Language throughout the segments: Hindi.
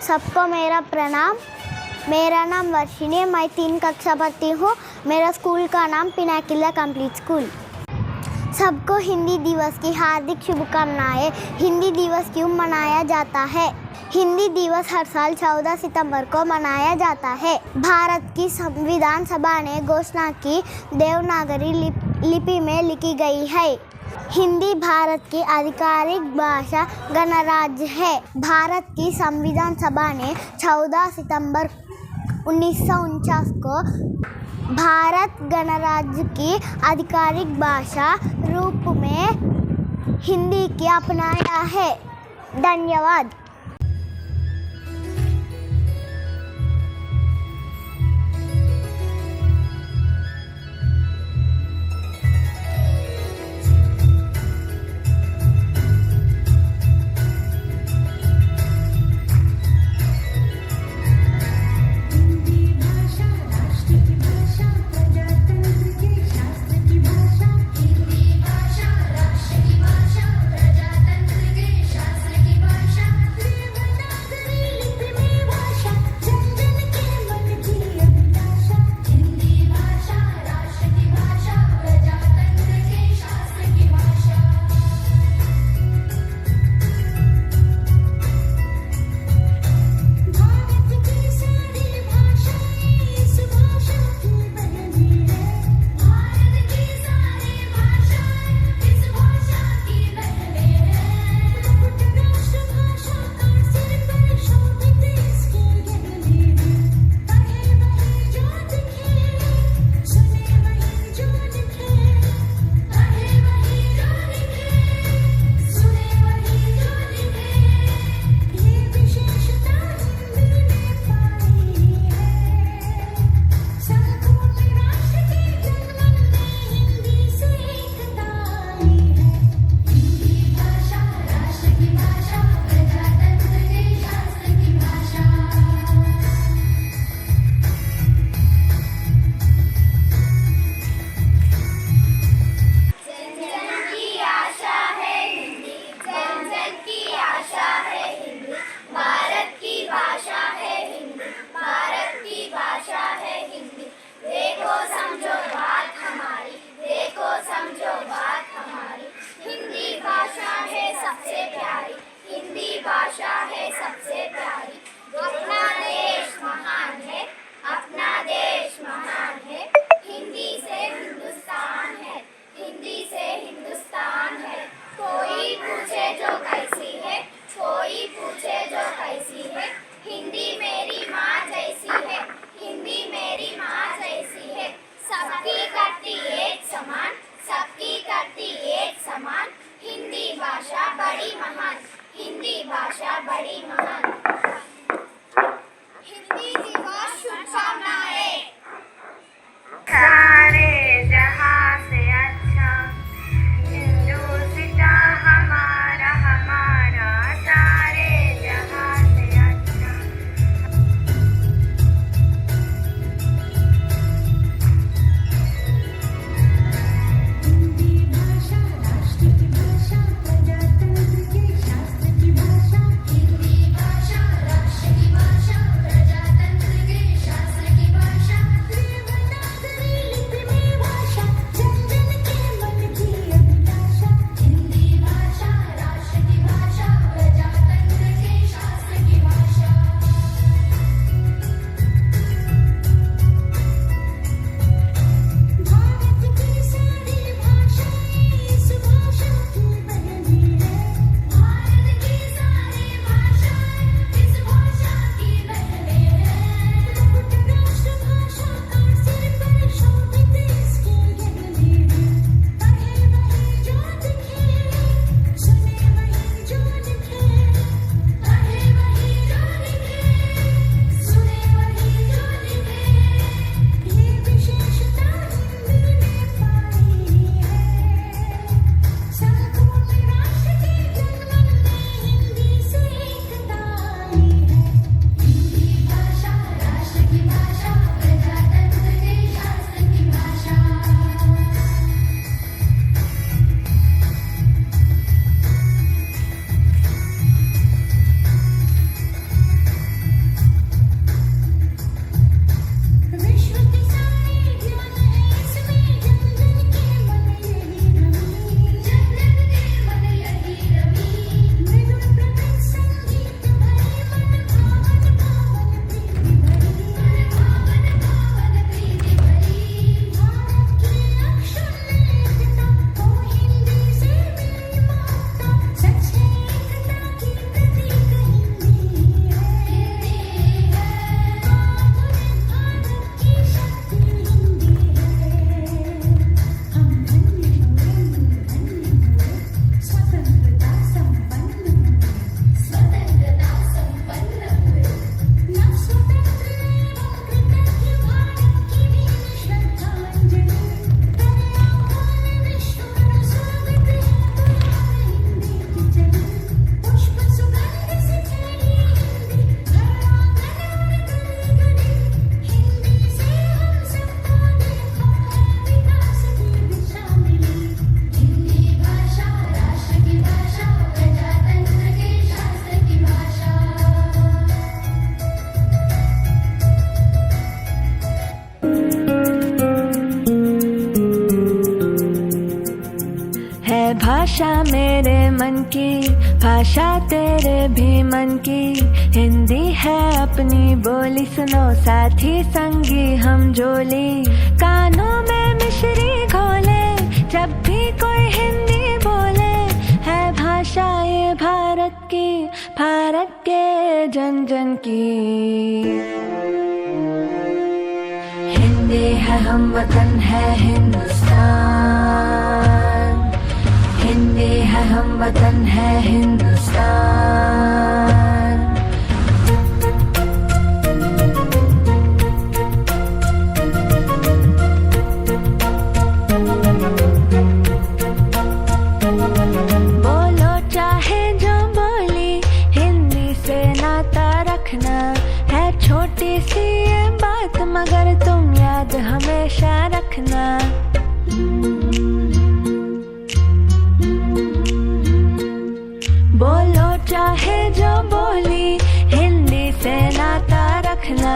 सबको मेरा प्रणाम। मेरा नाम वर्षिणी, मैं 3 कक्षा पढ़ती हूँ। मेरा स्कूल का नाम पिनाकिला कंप्लीट स्कूल। सबको हिंदी दिवस की हार्दिक शुभकामनाएं। हिंदी दिवस क्यों मनाया जाता है? हिंदी दिवस हर साल 14 सितंबर को मनाया जाता है। भारत की संविधान सभा ने घोषणा की देवनागरी लिपि में लिखी गई है। हिंदी भारत की आधिकारिक भाषा गणराज्य है। भारत की संविधान सभा ने 14 सितंबर 1949 को भारत गणराज्य की आधिकारिक भाषा रूप में हिंदी की अपनाया है। धन्यवाद। भाषा मेरे मन की, भाषा तेरे भी मन की। हिंदी है अपनी बोली, सुनो साथी संगी हम जोली। कानों में मिश्री घोले जब भी कोई हिंदी बोले। है भाषा ये भारत की, भारत के जन जन की। हिंदी है हम वतन है हिंदुस्तान, हिंदी है हम वतन है हिंदुस्तान। बोलो चाहे जो बोली, हिंदी से नाता रखना। है छोटी सी ये बात मगर तुम याद हमेशा रखना। बोलो चाहे जो बोली, हिंदी से नाता रखना।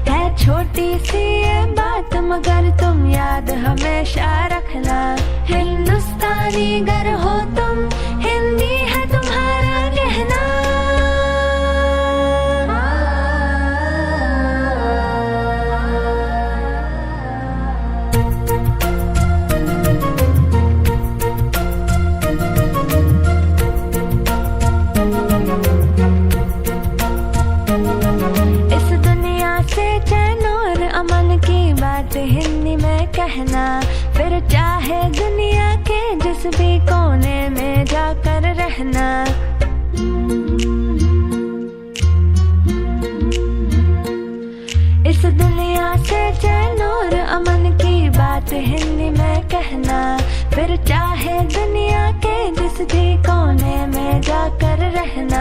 है छोटी सी ये बात मगर तुम याद हमेशा रखना। हिंदुस्तानी गर हो तुम, हिंदी है तुम्हारा कहना। हिंदी में कहना, फिर चाहे दुनिया के जिस भी कोने में जाकर रहना। इस दुनिया से चैन और अमन की बात हिंदी में कहना। फिर चाहे दुनिया के जिस भी कोने में जाकर रहना।